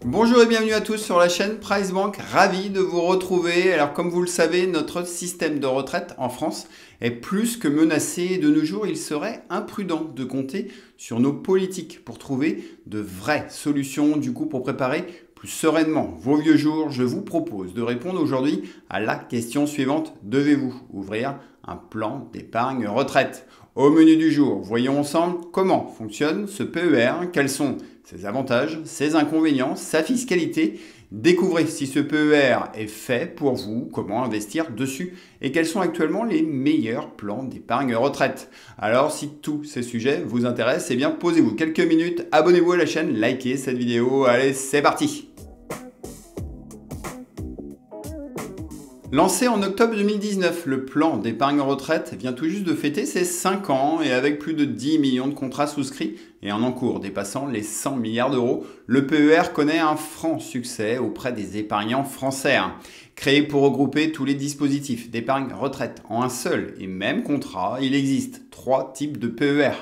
Bonjour et bienvenue à tous sur la chaîne Price Bank, ravi de vous retrouver. Alors comme vous le savez, notre système de retraite en France est plus que menacé. De nos jours, il serait imprudent de compter sur nos politiques pour trouver de vraies solutions. Du coup, pour préparer plus sereinement vos vieux jours, je vous propose de répondre aujourd'hui à la question suivante. Devez-vous ouvrir un plan d'épargne retraite? Au menu du jour, voyons ensemble comment fonctionne ce PER, quels sont ses avantages, ses inconvénients, sa fiscalité. Découvrez si ce PER est fait pour vous, comment investir dessus et quels sont actuellement les meilleurs plans d'épargne retraite. Alors si tous ces sujets vous intéressent, eh bien posez-vous quelques minutes, abonnez-vous à la chaîne, likez cette vidéo, allez c'est parti! Lancé en octobre 2019, le plan d'épargne retraite vient tout juste de fêter ses 5 ans et avec plus de 10 millions de contrats souscrits et un encours dépassant les 100 milliards d'euros, le PER connaît un franc succès auprès des épargnants français. Créé pour regrouper tous les dispositifs d'épargne retraite en un seul et même contrat, il existe 3 types de PER.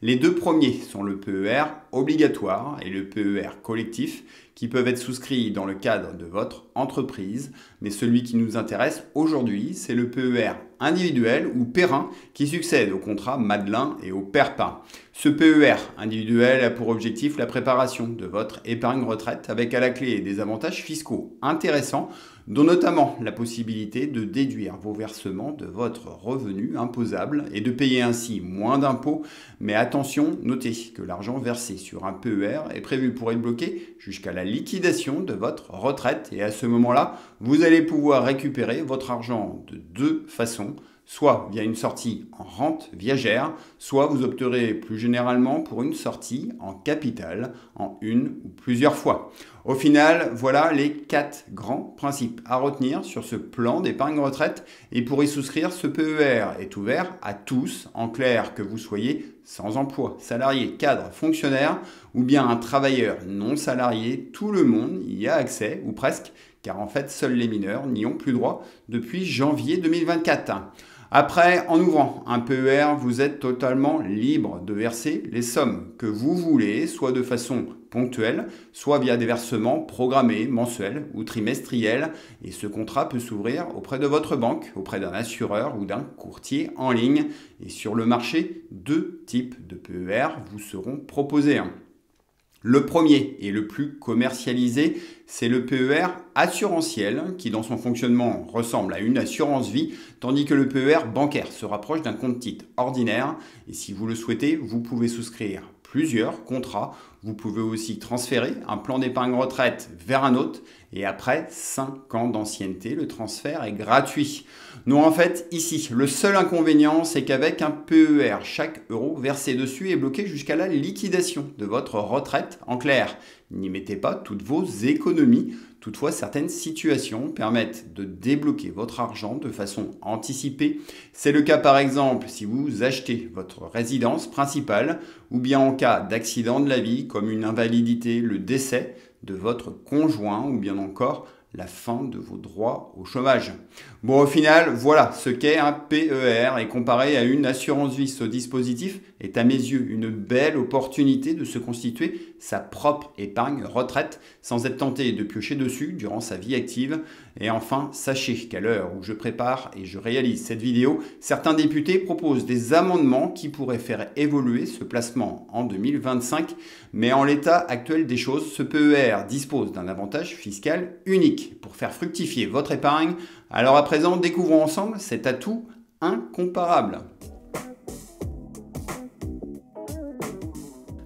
Les deux premiers sont le PER obligatoire et le PER collectif qui peuvent être souscrits dans le cadre de votre entreprise. Mais celui qui nous intéresse aujourd'hui, c'est le PER individuel ou Perrin qui succède au contrat Madelin et au PERPA. Ce PER individuel a pour objectif la préparation de votre épargne retraite avec à la clé des avantages fiscaux intéressants, dont notamment la possibilité de déduire vos versements de votre revenu imposable et de payer ainsi moins d'impôts. Mais attention, notez que l'argent versé sur un PER est prévu pour être bloqué jusqu'à la liquidation de votre retraite. Et à ce moment-là, vous allez pouvoir récupérer votre argent de deux façons, soit via une sortie en rente viagère, soit vous opterez plus généralement pour une sortie en capital en une ou plusieurs fois. Au final, voilà les 4 grands principes à retenir sur ce plan d'épargne retraite. Et pour y souscrire, ce PER est ouvert à tous, en clair que vous soyez sans emploi, salarié, cadre, fonctionnaire ou bien un travailleur non salarié, tout le monde y a accès, ou presque, car en fait seuls les mineurs n'y ont plus droit depuis janvier 2024. Après, en ouvrant un PER, vous êtes totalement libre de verser les sommes que vous voulez, soit de façon ponctuelle, soit via des versements programmés, mensuels ou trimestriels. Et ce contrat peut s'ouvrir auprès de votre banque, auprès d'un assureur ou d'un courtier en ligne. Et sur le marché, 2 types de PER vous seront proposés. Le premier et le plus commercialisé, c'est le PER assurantiel qui dans son fonctionnement ressemble à une assurance vie, tandis que le PER bancaire se rapproche d'un compte titre ordinaire. Et si vous le souhaitez, vous pouvez souscrire plusieurs contrats. Vous pouvez aussi transférer un plan d'épargne retraite vers un autre et après 5 ans d'ancienneté, le transfert est gratuit. Non, en fait, ici, le seul inconvénient, c'est qu'avec un PER, chaque euro versé dessus est bloqué jusqu'à la liquidation de votre retraite. En clair, n'y mettez pas toutes vos économies. Toutefois, certaines situations permettent de débloquer votre argent de façon anticipée. C'est le cas par exemple si vous achetez votre résidence principale ou bien en cas d'accident de la vie comme une invalidité, le décès de votre conjoint ou bien encore la fin de vos droits au chômage. Bon, au final, voilà ce qu'est un PER et comparé à une assurance vie, ce dispositif est à mes yeux une belle opportunité de se constituer sa propre épargne retraite sans être tenté de piocher dessus durant sa vie active. Et enfin, sachez qu'à l'heure où je prépare et je réalise cette vidéo, certains députés proposent des amendements qui pourraient faire évoluer ce placement en 2025. Mais en l'état actuel des choses, ce PER dispose d'un avantage fiscal unique pour faire fructifier votre épargne. Alors à présent, découvrons ensemble cet atout incomparable.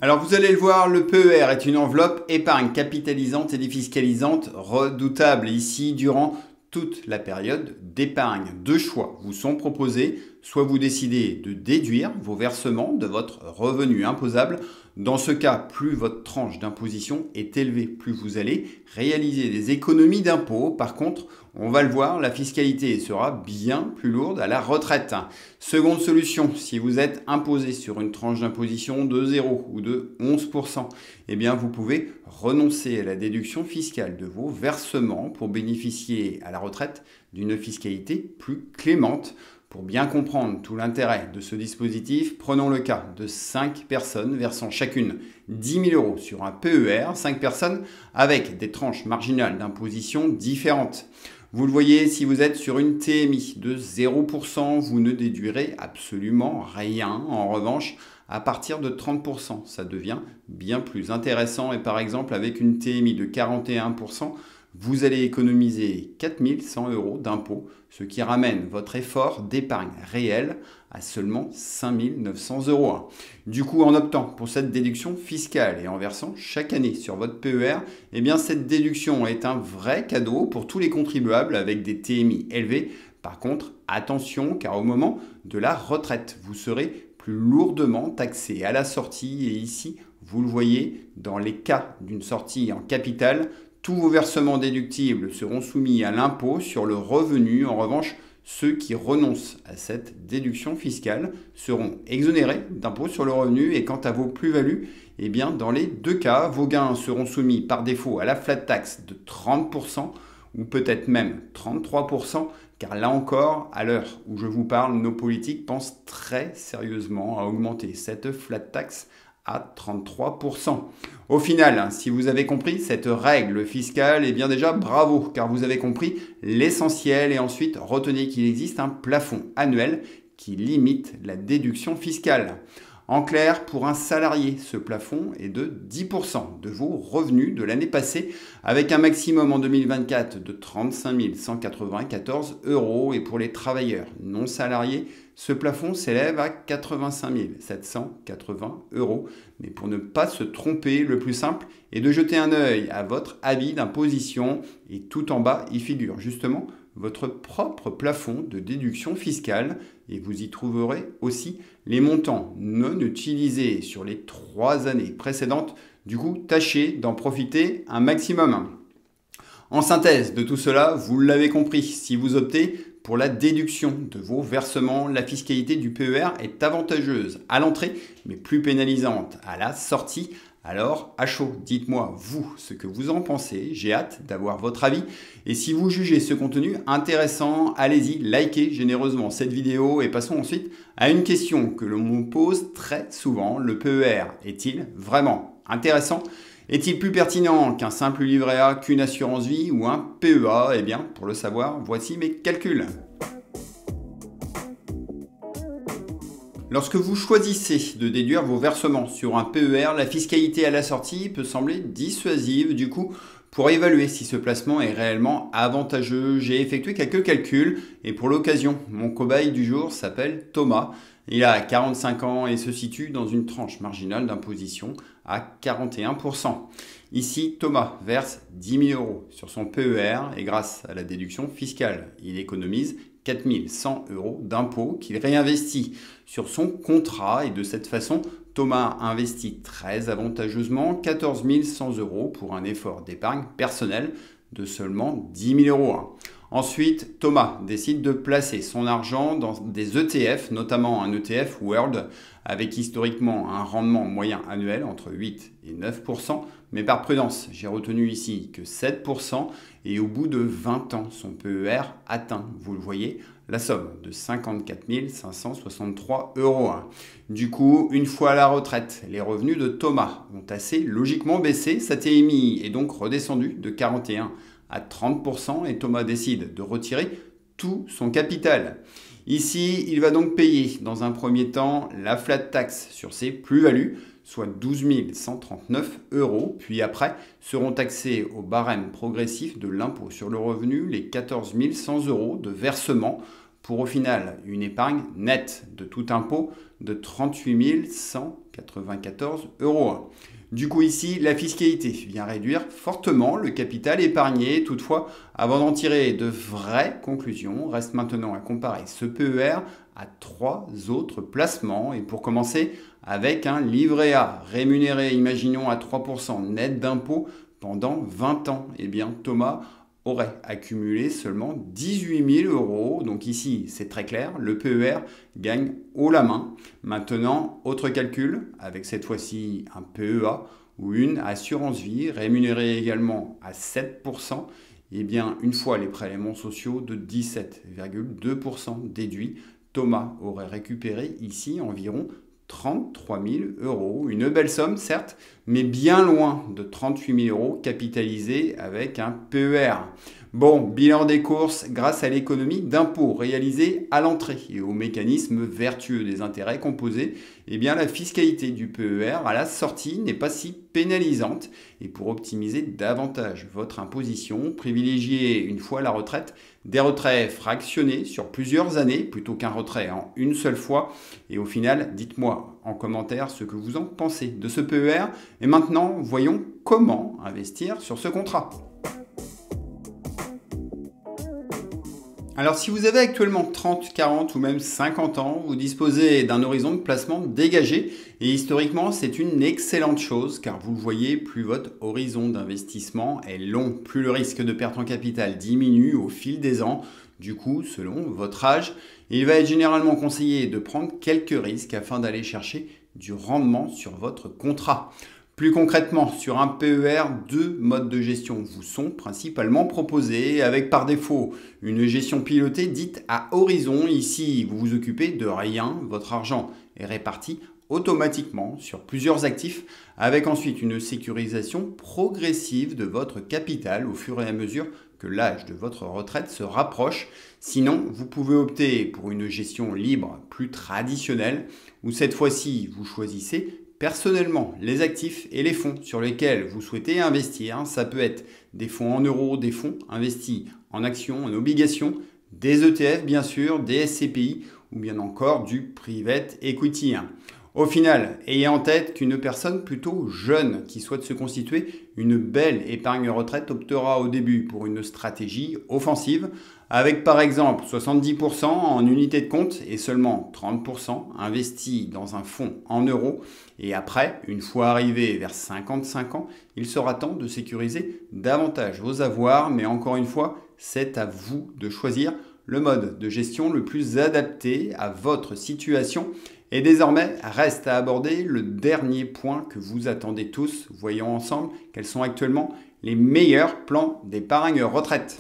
Alors vous allez le voir, le PER est une enveloppe épargne capitalisante et défiscalisante redoutable. Ici, durant toute la période d'épargne, 2 choix vous sont proposés. Soit vous décidez de déduire vos versements de votre revenu imposable. Dans ce cas, plus votre tranche d'imposition est élevée, plus vous allez réaliser des économies d'impôts. Par contre, on va le voir, la fiscalité sera bien plus lourde à la retraite. Seconde solution, si vous êtes imposé sur une tranche d'imposition de 0 ou de 11%, eh bien vous pouvez renoncer à la déduction fiscale de vos versements pour bénéficier à la retraite d'une fiscalité plus clémente. Pour bien comprendre tout l'intérêt de ce dispositif, prenons le cas de 5 personnes versant chacune 10 000 euros sur un PER, 5 personnes avec des tranches marginales d'imposition différentes. Vous le voyez, si vous êtes sur une TMI de 0%, vous ne déduirez absolument rien. En revanche, à partir de 30%, ça devient bien plus intéressant. Et par exemple, avec une TMI de 41%, vous allez économiser 4 100 euros d'impôts, ce qui ramène votre effort d'épargne réel à seulement 5 900 euros. Du coup, en optant pour cette déduction fiscale et en versant chaque année sur votre PER, eh bien cette déduction est un vrai cadeau pour tous les contribuables avec des TMI élevés. Par contre, attention, car au moment de la retraite, vous serez plus lourdement taxé à la sortie. Et ici, vous le voyez, dans les cas d'une sortie en capital, tous vos versements déductibles seront soumis à l'impôt sur le revenu. En revanche, ceux qui renoncent à cette déduction fiscale seront exonérés d'impôt sur le revenu. Et quant à vos plus-values, eh bien, dans les deux cas, vos gains seront soumis par défaut à la flat tax de 30% ou peut-être même 33%, car là encore, à l'heure où je vous parle, nos politiques pensent très sérieusement à augmenter cette flat tax à 33%. Au final, si vous avez compris cette règle fiscale, eh bien déjà bravo, car vous avez compris l'essentiel. Et ensuite, retenez qu'il existe un plafond annuel qui limite la déduction fiscale. En clair, pour un salarié, ce plafond est de 10% de vos revenus de l'année passée, avec un maximum en 2024 de 35 194 euros. Et pour les travailleurs non salariés, ce plafond s'élève à 85 780 euros. Mais pour ne pas se tromper, le plus simple est de jeter un œil à votre avis d'imposition. Et tout en bas, il figure justement votre propre plafond de déduction fiscale. Et vous y trouverez aussi les montants non utilisés sur les 3 années précédentes. Du coup, tâchez d'en profiter un maximum. En synthèse de tout cela, vous l'avez compris, si vous optez pour la déduction de vos versements, la fiscalité du PER est avantageuse à l'entrée, mais plus pénalisante à la sortie. Alors, à chaud, dites-moi, vous, ce que vous en pensez. J'ai hâte d'avoir votre avis. Et si vous jugez ce contenu intéressant, allez-y, likez généreusement cette vidéo et passons ensuite à une question que l'on me pose très souvent. Le PER est-il vraiment intéressant ? Est-il plus pertinent qu'un simple livret A, qu'une assurance vie ou un PEA ? Eh bien, pour le savoir, voici mes calculs. Lorsque vous choisissez de déduire vos versements sur un PER, la fiscalité à la sortie peut sembler dissuasive. Du coup, pour évaluer si ce placement est réellement avantageux, j'ai effectué quelques calculs et pour l'occasion, mon cobaye du jour s'appelle Thomas. Il a 45 ans et se situe dans une tranche marginale d'imposition à 41%. Ici, Thomas verse 10 000 euros sur son PER et grâce à la déduction fiscale, il économise 4 100 euros d'impôts qu'il réinvestit sur son contrat et de cette façon, Thomas investit très avantageusement 14 100 euros pour un effort d'épargne personnel de seulement 10 000 euros. Ensuite, Thomas décide de placer son argent dans des ETF, notamment un ETF World, avec historiquement un rendement moyen annuel entre 8 et 9%, mais par prudence, j'ai retenu ici que 7%, et au bout de 20 ans, son PER atteint, vous le voyez, la somme de 54 563 euros. Du coup, une fois à la retraite, les revenus de Thomas ont assez logiquement baissé, sa TMI est donc redescendue de 41 à 30% et Thomas décide de retirer tout son capital. Ici, il va donc payer dans un premier temps la flat tax sur ses plus-values, soit 12 139 euros, puis après seront taxés au barème progressif de l'impôt sur le revenu les 14 100 euros de versement pour au final une épargne nette de tout impôt de 38 194 euros. Du coup ici, la fiscalité vient réduire fortement le capital épargné. Toutefois, avant d'en tirer de vraies conclusions, reste maintenant à comparer ce PER à 3 autres placements. Et pour commencer, avec un livret A rémunéré, imaginons à 3% net d'impôt pendant 20 ans, eh bien Thomas aurait accumulé seulement 18 000 euros. Donc ici, c'est très clair, le PER gagne haut la main. Maintenant, autre calcul, avec cette fois-ci un PEA ou une assurance vie rémunérée également à 7%. Eh bien, une fois les prélèvements sociaux de 17,2% déduits, Thomas aurait récupéré ici environ 33 000 euros. Une belle somme, certes, mais bien loin de 38 000 euros capitalisés avec un PER. Bon, bilan des courses grâce à l'économie d'impôts réalisée à l'entrée et au mécanisme vertueux des intérêts composés, eh bien la fiscalité du PER à la sortie n'est pas si pénalisante. Et pour optimiser davantage votre imposition, privilégiez une fois la retraite des retraits fractionnés sur plusieurs années plutôt qu'un retrait en une seule fois. Et au final, dites-moi en commentaire ce que vous en pensez de ce PER. Et maintenant, voyons comment investir sur ce contrat. Alors si vous avez actuellement 30, 40 ou même 50 ans, vous disposez d'un horizon de placement dégagé et historiquement c'est une excellente chose car vous le voyez, plus votre horizon d'investissement est long, plus le risque de perte en capital diminue au fil des ans. Du coup, selon votre âge, il va être généralement conseillé de prendre quelques risques afin d'aller chercher du rendement sur votre contrat. Plus concrètement, sur un PER, deux modes de gestion vous sont principalement proposés, avec par défaut une gestion pilotée dite à horizon. Ici, vous vous occupez de rien, votre argent est réparti automatiquement sur plusieurs actifs, avec ensuite une sécurisation progressive de votre capital au fur et à mesure que l'âge de votre retraite se rapproche. Sinon, vous pouvez opter pour une gestion libre plus traditionnelle, où cette fois-ci, vous choisissez personnellement les actifs et les fonds sur lesquels vous souhaitez investir. Ça peut être des fonds en euros, des fonds investis en actions, en obligations, des ETF bien sûr, des SCPI ou bien encore du private equity. Au final, ayez en tête qu'une personne plutôt jeune qui souhaite se constituer une belle épargne retraite optera au début pour une stratégie offensive avec par exemple 70% en unités de compte et seulement 30% investis dans un fonds en euros. Et après, une fois arrivé vers 55 ans, il sera temps de sécuriser davantage vos avoirs. Mais encore une fois, c'est à vous de choisir le mode de gestion le plus adapté à votre situation. Et désormais, reste à aborder le dernier point que vous attendez tous. Voyons ensemble quels sont actuellement les meilleurs plans d'épargne retraite.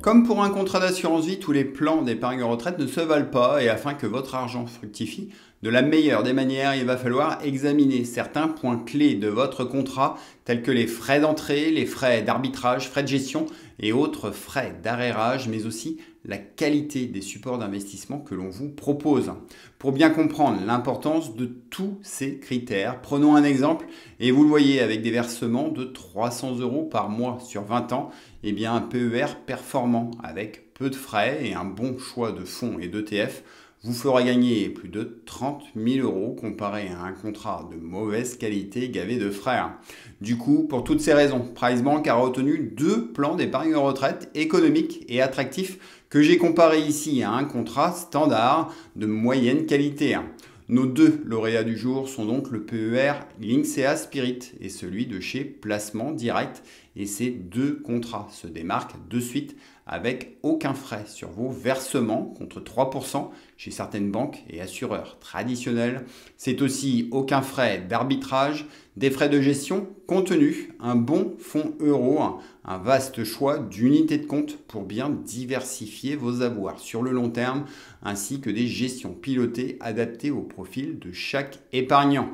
Comme pour un contrat d'assurance vie, tous les plans d'épargne retraite ne se valent pas et afin que votre argent fructifie de la meilleure des manières, il va falloir examiner certains points clés de votre contrat tels que les frais d'entrée, les frais d'arbitrage, frais de gestion et autres frais d'arrérage, mais aussi la qualité des supports d'investissement que l'on vous propose. Pour bien comprendre l'importance de tous ces critères, prenons un exemple et vous le voyez avec des versements de 300 € par mois sur 20 ans, eh bien un PER performant avec peu de frais et un bon choix de fonds et d'ETF vous fera gagner plus de 30 000 € comparé à un contrat de mauvaise qualité gavé de frais. Du coup, pour toutes ces raisons, PriceBank a retenu deux plans d'épargne retraite économiques et attractifs que j'ai comparé ici à un contrat standard de moyenne qualité. Nos deux lauréats du jour sont donc le PER Linksea Spirit et celui de chez Placement Direct. Et ces deux contrats se démarquent de suite avec aucun frais sur vos versements contre 3% chez certaines banques et assureurs traditionnels. C'est aussi aucun frais d'arbitrage, des frais de gestion contenus, un bon fonds euro, un vaste choix d'unités de compte pour bien diversifier vos avoirs sur le long terme, ainsi que des gestions pilotées adaptées au profil de chaque épargnant.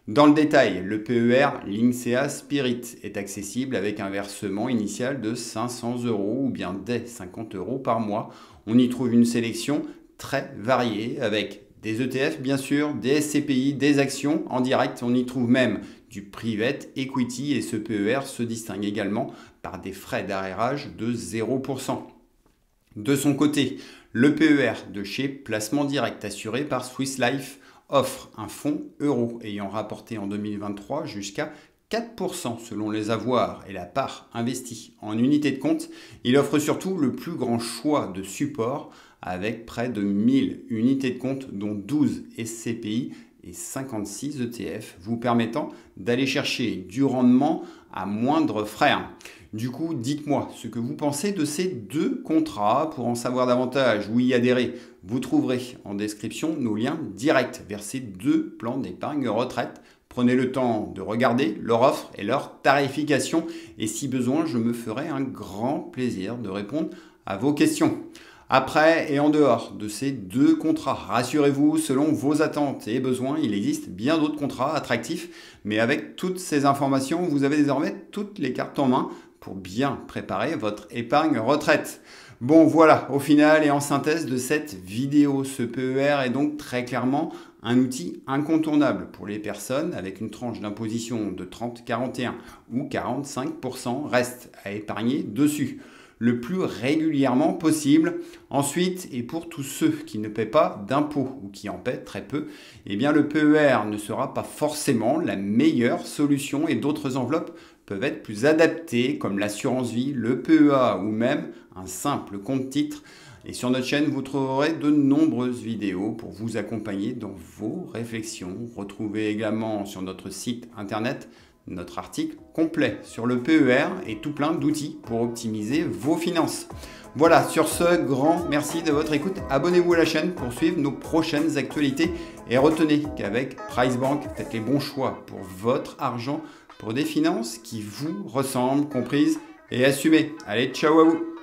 Dans le détail, le PER Linksea Spirit est accessible avec un versement initial de 500 € ou bien dès 50 € par mois. On y trouve une sélection très variée avec des ETF bien sûr, des SCPI, des actions en direct. On y trouve même du private equity et ce PER se distingue également par des frais d'arrérage de 0%. De son côté, le PER de chez Placement Direct assuré par Swiss Life offre un fonds euro ayant rapporté en 2023 jusqu'à 4% selon les avoirs et la part investie en unités de compte. Il offre surtout le plus grand choix de supports avec près de 1000 unités de compte dont 12 SCPI et 56 ETF vous permettant d'aller chercher du rendement à moindre frais. Du coup, dites-moi ce que vous pensez de ces deux contrats. Pour en savoir davantage ou y adhérer, vous trouverez en description nos liens directs vers ces deux plans d'épargne retraite. Prenez le temps de regarder leur offre et leur tarification et si besoin, je me ferai un grand plaisir de répondre à vos questions. Après et en dehors de ces deux contrats, rassurez-vous, selon vos attentes et besoins, il existe bien d'autres contrats attractifs, mais avec toutes ces informations, vous avez désormais toutes les cartes en main pour bien préparer votre épargne retraite. Bon voilà, au final et en synthèse de cette vidéo, ce PER est donc très clairement un outil incontournable pour les personnes avec une tranche d'imposition de 30, 41 ou 45% reste à épargner dessus le plus régulièrement possible. Ensuite, et pour tous ceux qui ne paient pas d'impôts ou qui en paient très peu, eh bien le PER ne sera pas forcément la meilleure solution et d'autres enveloppes peuvent être plus adaptées comme l'assurance vie, le PEA ou même un simple compte-titre. Et sur notre chaîne, vous trouverez de nombreuses vidéos pour vous accompagner dans vos réflexions. Retrouvez également sur notre site internet notre article complet sur le PER et tout plein d'outils pour optimiser vos finances. Voilà, sur ce, grand merci de votre écoute. Abonnez-vous à la chaîne pour suivre nos prochaines actualités. Et retenez qu'avec PriceBank, faites les bons choix pour votre argent, pour des finances qui vous ressemblent, comprises et assumées. Allez, ciao à vous!